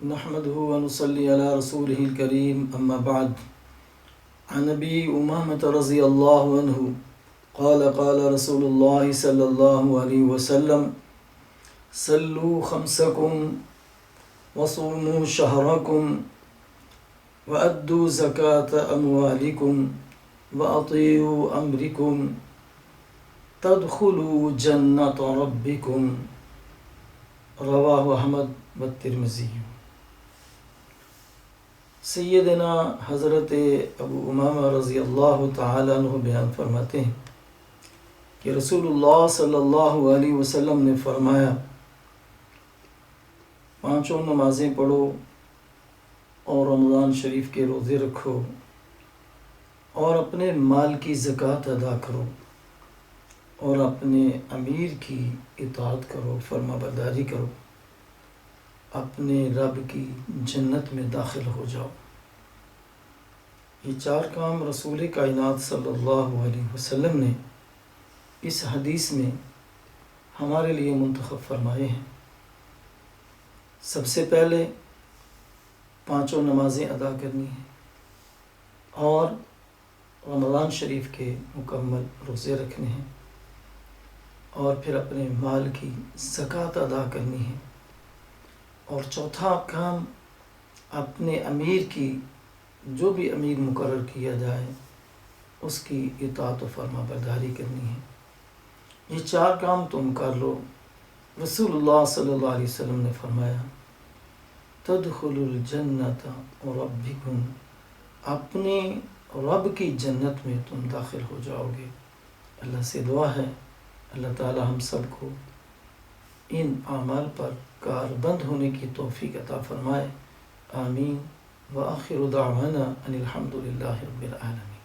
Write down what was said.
نحمده ونصلي على رسوله الكريم أما بعد. عن أبي أمامة رضي الله عنه قال قال رسول الله صلى الله عليه وسلم صلوا خمسكم وصوموا شهركم وأدوا زكاة أموالكم وأطيعوا أمركم تدخلوا جنة ربكم. رواہ احمد والترمذی۔ سیدنا حضرت ابو امامہ رضی اللہ تعالیٰ عنہ بیان فرماتے ہیں کہ رسول اللہ صلی اللہ علیہ وسلم نے فرمایا، 5 نمازیں پڑھو اور رمضان شریف کے روزے رکھو اور اپنے مال کی زکوٰۃ ادا کرو اور اپنے امیر کی اطاعت کرو، فرما برداری کرو، اپنے رب کی جنت میں داخل ہو جاؤ۔ یہ 4 کام رسول کائنات صلی اللہ علیہ وسلم نے اس حدیث میں ہمارے لیے منتخب فرمائے ہیں۔ سب سے پہلے 5 نمازیں ادا کرنی ہیں اور رمضان شریف کے مکمل روزے رکھنے ہیں اور پھر اپنے مال کی زکوٰۃ ادا کرنی ہے، اور چوتھا کام اپنے امیر کی، جو بھی امیر مقرر کیا جائے اس کی اطاعت و فرما برداری کرنی ہے۔ یہ 4 کام تم کر لو، رسول اللہ صلی اللہ علیہ وسلم نے فرمایا تدخلوا الجنت ربکم، اپنے رب کی جنت میں تم داخل ہو جاؤ گے۔ اللہ سے دعا ہے اللہ تعالی ہم سب کو ان اعمال پر کاربند ہونے کی توفیق عطا فرمائے، آمین۔ وآخر دعوانا ان الحمد للہ رب العالمین۔